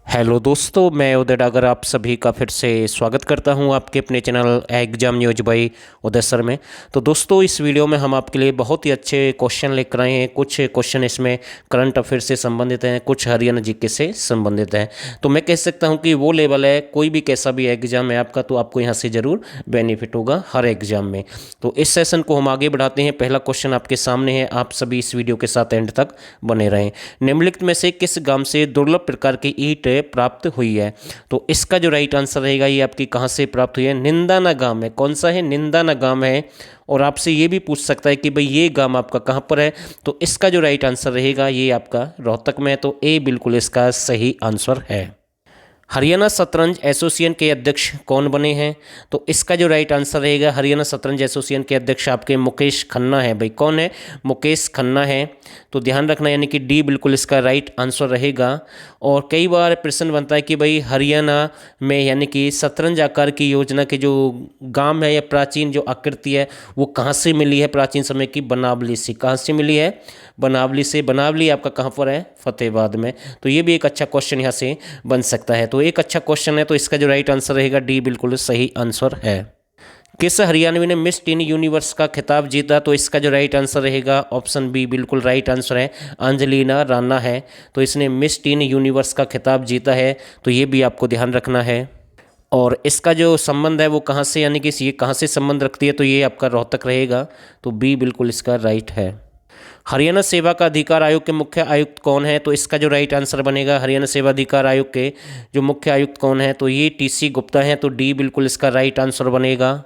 Hello दोस्तों, मैं उदय डागर आप सभी का फिर से स्वागत करता हूं आपके अपने channel exam news by Uday sir में। तो दोस्तों, इस वीडियो में हम आपके लिए बहुत ही अच्छे क्वेश्चन लेकर आए हैं। कुछ क्वेश्चन इसमें करंट अफेयर से संबंधित हैं, कुछ हरियाणा जीके से संबंधित हैं। तो मैं कह सकता हूं कि वो लेवल है, कोई भी कैसा भी एग्जाम है आपका, तो आपको यहाँ से ज़रूर बेनिफिट होगा हर एग्जाम में। तो इस सेशन को हम आगे बढ़ाते हैं। पहला क्वेश्चन आपके सामने है, आप सभी इस वीडियो के साथ एंड तक बने रहें। निम्नलिखित में से किस गांव से दुर्लभ प्रकार की ईंट प्राप्त हुई है? तो इसका जो राइट आंसर रहेगा, ये आपकी कहां से प्राप्त हुई है? निंदाना गांव में। कौन सा है? निंदाना गांव है। और आपसे ये भी पूछ सकता है कि भाई ये गांव आपका कहां पर है, तो इसका जो राइट आंसर रहेगा ये आपका रोहतक में है। तो ए बिल्कुल इसका सही आंसर है। हरियाणा शतरंज एसोसिएशन के अध्यक्ष कौन बने हैं? तो इसका जो राइट आंसर रहेगा, हरियाणा शतरंज एसोसिएशन के अध्यक्ष आपके मुकेश खन्ना है। भाई कौन है? मुकेश खन्ना है। तो ध्यान रखना, यानी कि डी बिल्कुल इसका राइट आंसर रहेगा। और कई बार प्रश्न बनता है कि भाई हरियाणा में यानी कि शतरंज आकार की योजना के जो गांव है या प्राचीन जो आकृति है वो कहाँ से मिली है? प्राचीन समय की बनावली से। कहाँ से मिली है? बनावली से। बनावली आपका कहाँ पर है? फतेहाबाद में। तो ये भी एक अच्छा क्वेश्चन यहाँ से बन सकता है। तो एक अच्छा क्वेश्चन है, तो इसका जो राइट आंसर रहेगा डी बिल्कुल सही आंसर है। किस हरियाणवी ने मिस टीन यूनिवर्स का खिताब जीता? तो इसका जो राइट आंसर रहेगा ऑप्शन बी बिल्कुल राइट आंसर है, अंजलिना राणा है। तो इसने मिस टीन यूनिवर्स का खिताब जीता है। तो ये भी आपको ध्यान रखना है। और इसका जो संबंध है वो कहाँ से, यानी कि ये कहाँ से संबंध रखती है, तो ये आपका रोहतक रहेगा। तो बी बिल्कुल इसका राइट है। हरियाणा सेवा का अधिकार आयोग के मुख्य आयुक्त कौन है? तो इसका जो राइट आंसर बनेगा, हरियाणा सेवा अधिकार आयोग के जो मुख्य आयुक्त कौन है, तो ये टीसी गुप्ता हैं। तो डी बिल्कुल इसका राइट आंसर बनेगा।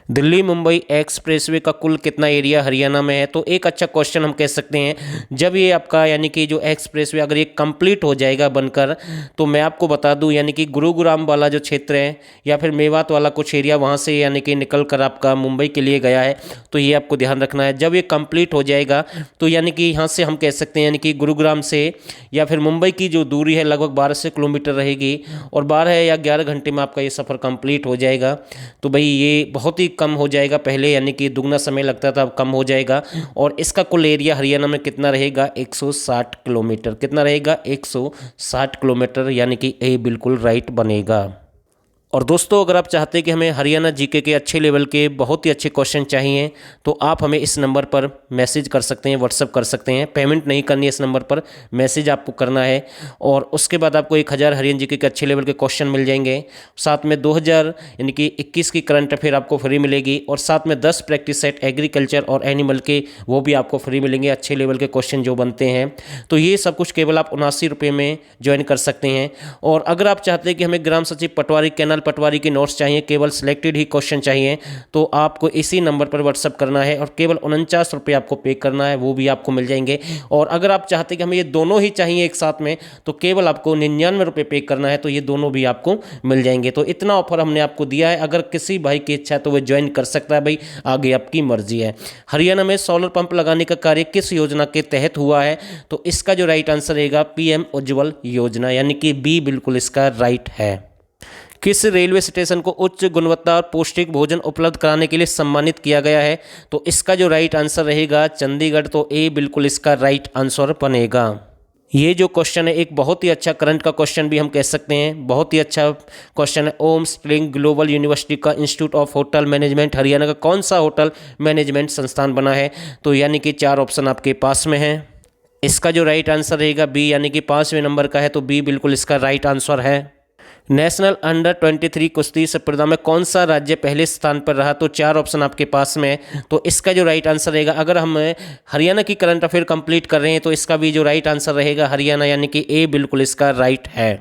दिल्ली मुंबई एक्सप्रेसवे का कुल कितना एरिया हरियाणा में है? तो एक अच्छा क्वेश्चन हम कह सकते हैं, जब ये आपका यानी कि जो एक्सप्रेसवे अगर ये कंप्लीट हो जाएगा बनकर, तो मैं आपको बता दूं यानी कि गुरुग्राम वाला जो क्षेत्र है या फिर मेवात वाला कुछ एरिया वहाँ से यानी कि निकल कर आपका मुंबई के लिए गया है। तो ये आपको ध्यान रखना है। जब ये कंप्लीट हो जाएगा तो यानी कि यहाँ से हम कह सकते हैं यानी कि गुरुग्राम से या फिर मुंबई की जो दूरी है लगभग 1200 किलोमीटर रहेगी और 12 या 11 घंटे में आपका ये सफ़र कंप्लीट हो जाएगा। तो भाई ये बहुत ही कम हो जाएगा। पहले यानी कि दुगना समय लगता था, अब कम हो जाएगा। और इसका कुल एरिया हरियाणा में कितना रहेगा? 160 किलोमीटर। कितना रहेगा? 160 किलोमीटर, यानी कि ए बिल्कुल राइट बनेगा। और दोस्तों, अगर आप चाहते हैं कि हमें हरियाणा जीके के अच्छे लेवल के बहुत ही अच्छे क्वेश्चन चाहिए, तो आप हमें इस नंबर पर मैसेज कर सकते हैं, व्हाट्सअप कर सकते हैं। पेमेंट नहीं करनी है, इस नंबर पर मैसेज आपको करना है। और उसके बाद आपको 1000 हरियाणा जीके के अच्छे लेवल के क्वेश्चन मिल जाएंगे। साथ में 2000 यानी कि 21 की करंट अफेयर आपको फ्री मिलेगी। और साथ में 10 प्रैक्टिस सेट एग्रीकल्चर और एनिमल के वो भी आपको फ्री मिलेंगे, अच्छे लेवल के क्वेश्चन जो बनते हैं। तो ये सब कुछ केवल आप 79 रुपये में ज्वाइन कर सकते हैं। और अगर आप चाहते हैं कि हमें ग्राम सचिव पटवारी कैनाल पटवारी के नोट्स चाहिए, केवल सिलेक्टेड ही क्वेश्चन चाहिए, तो आपको इसी नंबर पर व्हाट्सअप करना है और केवल 49 रुपये आपको पे करना है, वो भी आपको मिल जाएंगे। और अगर आप चाहते हैं कि हमें ये दोनों ही चाहिए एक साथ में, तो केवल आपको 99 रुपये पे करना है, तो ये दोनों भी आपको मिल जाएंगे। तो इतना ऑफर हमने आपको दिया है। अगर किसी भाई की इच्छा है तो वह ज्वाइन कर सकता है। भाई आगे आपकी मर्जी है। हरियाणा में सोलर पंप लगाने का कार्य किस योजना के तहत हुआ है? तो इसका जो राइट आंसर रहेगा पीएम उज्ज्वल योजना, यानी कि बी बिल्कुल इसका राइट है। किस रेलवे स्टेशन को उच्च गुणवत्ता और पौष्टिक भोजन उपलब्ध कराने के लिए सम्मानित किया गया है? तो इसका जो राइट आंसर रहेगा चंडीगढ़। तो ए बिल्कुल इसका राइट आंसर बनेगा। ये जो क्वेश्चन है एक बहुत ही अच्छा करंट का क्वेश्चन भी हम कह सकते हैं, बहुत ही अच्छा क्वेश्चन है। ओम स्प्रिंग ग्लोबल यूनिवर्सिटी का institute of hotel management Haryana का कौन सा होटल मैनेजमेंट संस्थान बना है? तो यानी कि 4 ऑप्शन आपके पास में है। इसका जो राइट आंसर रहेगा बी, यानी कि 5वें नंबर का है। तो बी बिल्कुल इसका राइट आंसर है। नेशनल अंडर 23 कुश्ती स्पर्धा में कौन सा राज्य पहले स्थान पर रहा? तो 4 ऑप्शन आपके पास में है। तो इसका जो राइट आंसर रहेगा, अगर हम हरियाणा की करंट अफेयर कंप्लीट कर रहे हैं, तो इसका भी जो राइट आंसर रहेगा हरियाणा, यानी कि ए बिल्कुल इसका राइट है।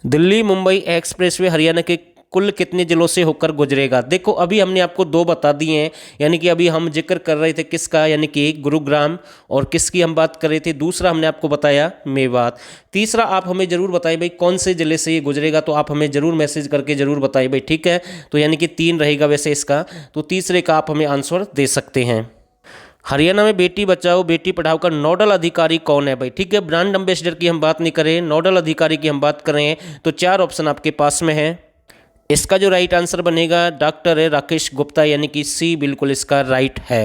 दिल्ली मुंबई एक्सप्रेसवे हरियाणा के कुल कितने जिलों से होकर गुजरेगा? देखो अभी हमने आपको 2 बता दिए हैं, यानी कि अभी हम जिक्र कर रहे थे किसका, यानी कि गुरुग्राम, और किसकी हम बात कर रहे थे, दूसरा हमने आपको बताया मेवात। तीसरा आप हमें ज़रूर बताइए भाई कौन से ज़िले से ये गुजरेगा, तो आप हमें ज़रूर मैसेज करके ज़रूर बताइए भाई, ठीक है। तो यानी कि 3 रहेगा वैसे इसका, तो तीसरे का आप हमें आंसर दे सकते हैं। हरियाणा में बेटी बचाओ बेटी पढ़ाओ का नोडल अधिकारी कौन है? भाई ठीक है, ब्रांड एम्बेसडर की हम बात नहीं करें, नोडल अधिकारी की हम बात कर रहे हैं। तो 4 ऑप्शन आपके पास में है। इसका जो राइट आंसर बनेगा डॉक्टर राकेश गुप्ता, यानी कि सी बिल्कुल इसका राइट है।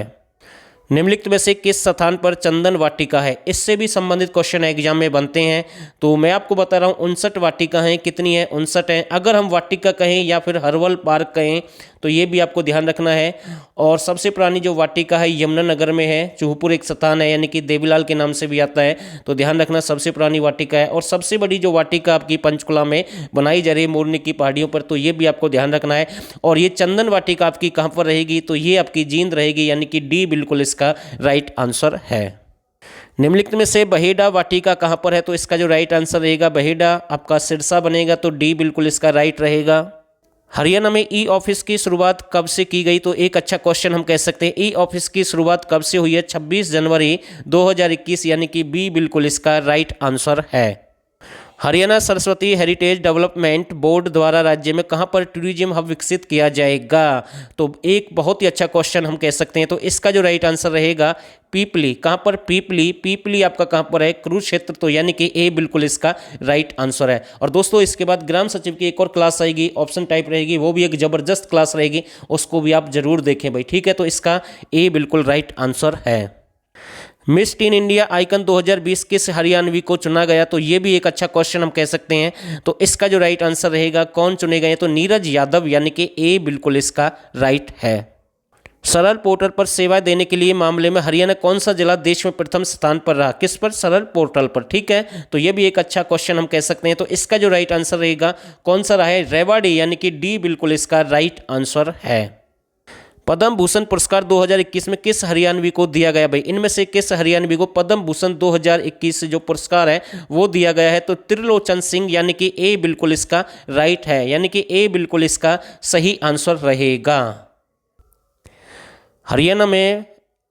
निम्नलिखित में से किस स्थान पर चंदन वाटिका है? इससे भी संबंधित क्वेश्चन एग्जाम में बनते हैं। तो मैं आपको बता रहा हूँ 59 वाटिका हैं। कितनी है? 59 है। अगर हम वाटिका कहें या फिर हर्बल पार्क कहें तो ये भी आपको ध्यान रखना है। और सबसे पुरानी जो वाटिका है यमुनानगर में है। चूहपुर एक स्थान है, यानी कि देवीलाल के नाम से भी आता है, तो ध्यान रखना सबसे पुरानी वाटिका है। और सबसे बड़ी जो वाटिका आपकी पंचकुला में बनाई जा रही है मोरनी की पहाड़ियों पर, तो ये भी आपको ध्यान रखना है। और ये चंदन वाटिका आपकी कहाँ पर रहेगी? तो ये आपकी जींद रहेगी, यानी कि डी बिल्कुल इसका राइट आंसर है। निम्नलिखित में से बहेड़ा वाटिका कहाँ पर है? तो इसका जो राइट आंसर रहेगा बहेड़ा आपका सिरसा बनेगा, तो डी बिल्कुल इसका राइट रहेगा। हरियाणा में ई ऑफिस की शुरुआत कब से की गई? तो एक अच्छा क्वेश्चन हम कह सकते हैं। ई ऑफिस की शुरुआत कब से हुई है? 26 जनवरी 2021, यानी कि बी बिल्कुल इसका राइट आंसर है। Haryana Saraswati heritage development board द्वारा राज्य में कहां पर टूरिज्म हब विकसित किया जाएगा? तो एक बहुत ही अच्छा क्वेश्चन हम कह सकते हैं। तो इसका जो राइट आंसर रहेगा पीपली। कहां पर? पीपली। पीपली आपका कहां पर है? कुरुक्षेत्र, तो यानी कि ए बिल्कुल इसका राइट आंसर है। और दोस्तों इसके बाद ग्राम सचिव की एक और क्लास आएगी, ऑप्शन टाइप रहेगी, वो भी एक जबरदस्त क्लास रहेगी, उसको भी आप जरूर देखें भाई, ठीक है। तो इसका ए बिल्कुल राइट आंसर है। मिस टीन इंडिया आइकन 2020 किस हरियाणवी को चुना गया? तो ये भी एक अच्छा क्वेश्चन हम कह सकते हैं। तो इसका जो राइट आंसर रहेगा कौन चुने गए? तो नीरज यादव, यानी कि ए बिल्कुल इसका राइट है। सरल पोर्टल पर सेवा देने के लिए मामले में हरियाणा कौन सा जिला देश में प्रथम स्थान पर रहा? किस पर? सरल पोर्टल पर, ठीक है। तो ये भी एक अच्छा क्वेश्चन हम कह सकते हैं। तो इसका जो राइट आंसर रहेगा कौन सा रहा है? रेवाड़ी, यानी कि डी बिल्कुल इसका राइट आंसर है। पद्म भूषण पुरस्कार 2021 में किस हरियाणवी को दिया गया? भाई इनमें से किस हरियाणवी को पद्म भूषण 2021 जो पुरस्कार है वो दिया गया है? तो त्रिलोचन सिंह, यानी कि ए बिल्कुल इसका राइट है, यानी कि ए बिल्कुल इसका सही आंसर रहेगा। हरियाणा में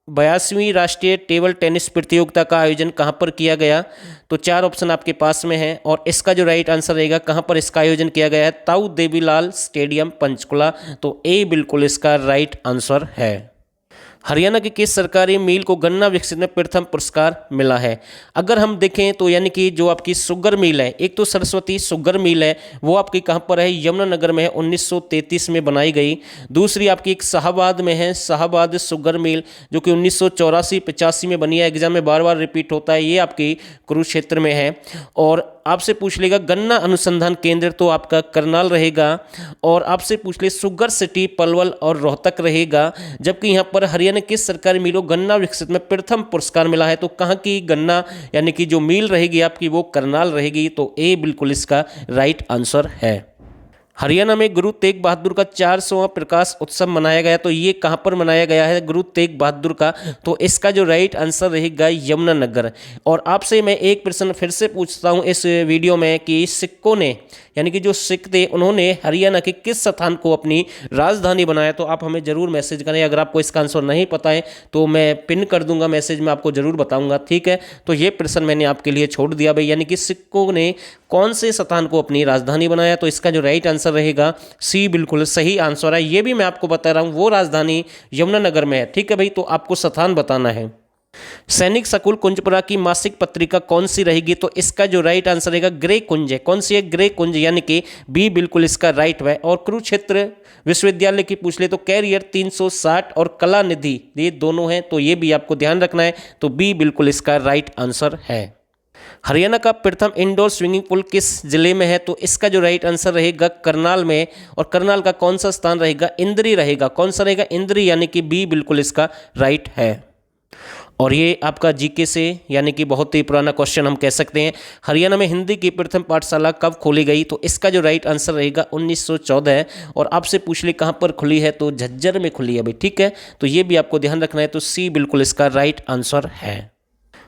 82वीं राष्ट्रीय टेबल टेनिस प्रतियोगिता का आयोजन कहां पर किया गया? तो चार ऑप्शन आपके पास में है, और इसका जो राइट आंसर रहेगा कहां पर इसका आयोजन किया गया है? ताऊ देवीलाल स्टेडियम पंचकुला, तो ए बिल्कुल इसका राइट आंसर है। हरियाणा की किस सरकारी मिल को गन्ना विकसित में प्रथम पुरस्कार मिला है? अगर हम देखें तो यानी कि जो आपकी शुगर मिल है, एक तो सरस्वती शुगर मिल है, वो आपकी कहाँ पर है? यमुनानगर में है, 1933 में बनाई गई। दूसरी आपकी एक शाहबाद में है, शाहबाद शुगर मिल, जो कि 1984-85 में बनी है, एग्जाम में बार बार रिपीट होता है, ये आपकी कुरुक्षेत्र में है। और आपसे पूछ लेगा गन्ना अनुसंधान केंद्र, तो आपका करनाल रहेगा। और आपसे पूछ ले शुगर सिटी पलवल और रोहतक रहेगा। जबकि यहाँ पर हरियाणा किस सरकारी मिलों गन्ना विकसित में प्रथम पुरस्कार मिला है? तो कहाँ की गन्ना यानी कि जो मिल रहेगी आपकी वो करनाल रहेगी, तो ए बिल्कुल इसका राइट आंसर है। हरियाणा में गुरु तेग बहादुर का 400वां प्रकाश उत्सव मनाया गया, तो ये कहाँ पर मनाया गया है गुरु तेग बहादुर का? तो इसका जो राइट आंसर रहेगा यमुनानगर। और आपसे मैं एक प्रश्न फिर से पूछता हूँ इस वीडियो में कि सिखों ने यानी कि जो सिख थे उन्होंने हरियाणा के किस स्थान को अपनी राजधानी बनाया? तो आप हमें जरूर मैसेज करें। अगर आपको इसका आंसर नहीं पता है तो मैं पिन कर दूंगा मैसेज में, आपको जरूर बताऊंगा, ठीक है। तो ये प्रश्न मैंने आपके लिए छोड़ दिया भाई, यानी कि सिखों ने कौन से स्थान को अपनी राजधानी बनाया? तो इसका जो राइट आंसर रहेगा सी बिल्कुल सही आंसर है। ये भी मैं आपको बता रहा हूँ, वो राजधानी यमुनानगर में है, ठीक है भाई। तो आपको स्थान बताना है। सैनिक स्कूल कुंजपुरा की मासिक पत्रिका कौन सी रहेगी? तो इसका जो राइट आंसर रहेगा ग्रे कुंज है। कौन सी है? ग्रे कुंज, यानी कि बी बिल्कुल इसका राइट है। और कुरुक्षेत्र विश्वविद्यालय की पूछ ले तो कैरियर 360 और कला निधि ये दोनों हैं, तो ये भी आपको ध्यान रखना है। तो बी बिल्कुल इसका राइट आंसर है। हरियाणा का प्रथम इंडोर स्विमिंग पूल किस जिले में है? तो इसका जो राइट आंसर रहेगा करनाल में। और करनाल का कौन सा स्थान रहेगा? इंद्री रहेगा। कौन सा रहेगा? इंद्री, यानी कि बी बिल्कुल इसका राइट है। और ये आपका जीके से यानी कि बहुत ही पुराना क्वेश्चन हम कह सकते हैं। हरियाणा में हिंदी की प्रथम पाठशाला कब खोली गई? तो इसका जो राइट आंसर रहेगा 1914। और आपसे पूछ ले कहाँ पर खुली है? तो झज्जर में खुली है भाई, ठीक है। तो ये भी आपको ध्यान रखना है। तो सी बिल्कुल इसका राइट आंसर है।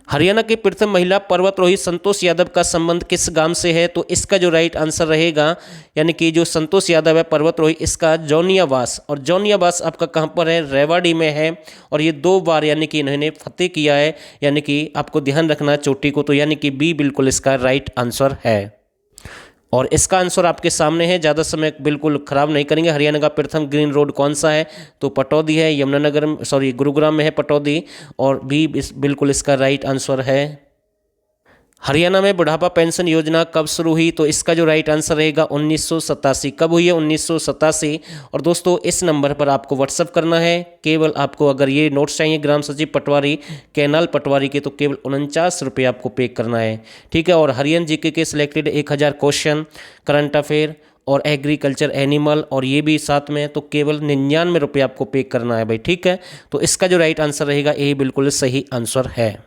हरियाणा की प्रथम महिला पर्वतारोही संतोष यादव का संबंध किस गांव से है? तो इसका जो राइट आंसर रहेगा यानी कि जो संतोष यादव है पर्वतारोही, इसका जौनियावास। और जौनियावास आपका कहां पर है? रेवाड़ी में है। और ये 2 बार यानी कि इन्होंने फतेह किया है, यानी कि आपको ध्यान रखना चोटी को। तो यानी कि बी बिल्कुल इसका राइट आंसर है। और इसका आंसर आपके सामने है, ज़्यादा समय बिल्कुल ख़राब नहीं करेंगे। हरियाणा का प्रथम ग्रीन रोड कौन सा है? तो पटौदी है, यमुनानगर गुरुग्राम में है पटौदी। और बी बिल्कुल इसका राइट आंसर है। हरियाणा में बुढ़ापा पेंशन योजना कब शुरू हुई? तो इसका जो राइट आंसर रहेगा 1987। कब हुई है? 1987। और दोस्तों इस नंबर पर आपको व्हाट्सअप करना है। केवल आपको अगर ये नोट्स चाहिए ग्राम सचिव पटवारी कैनाल पटवारी के, तो केवल 49 रुपये आपको पे करना है, ठीक है। और हरियाणा जीके के सिलेक्टेड 1000 क्वेश्चन, करंट अफेयर और एग्रीकल्चर एनिमल और ये भी साथ में, तो केवल 99 रुपये आपको पे करना है भाई, ठीक है। तो इसका जो राइट आंसर रहेगा यही बिल्कुल सही आंसर है।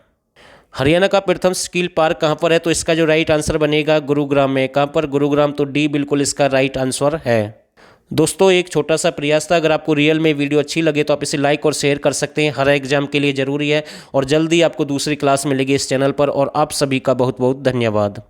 हरियाणा का प्रथम स्किल पार्क कहाँ पर है? तो इसका जो राइट आंसर बनेगा गुरुग्राम में। कहाँ पर? गुरुग्राम। तो डी बिल्कुल इसका राइट आंसर है। दोस्तों एक छोटा सा प्रयास था, अगर आपको रियल में वीडियो अच्छी लगे तो आप इसे लाइक और शेयर कर सकते हैं, हर एग्जाम के लिए ज़रूरी है। और जल्दी आपको दूसरी क्लास मिलेगी इस चैनल पर। और आप सभी का बहुत बहुत धन्यवाद।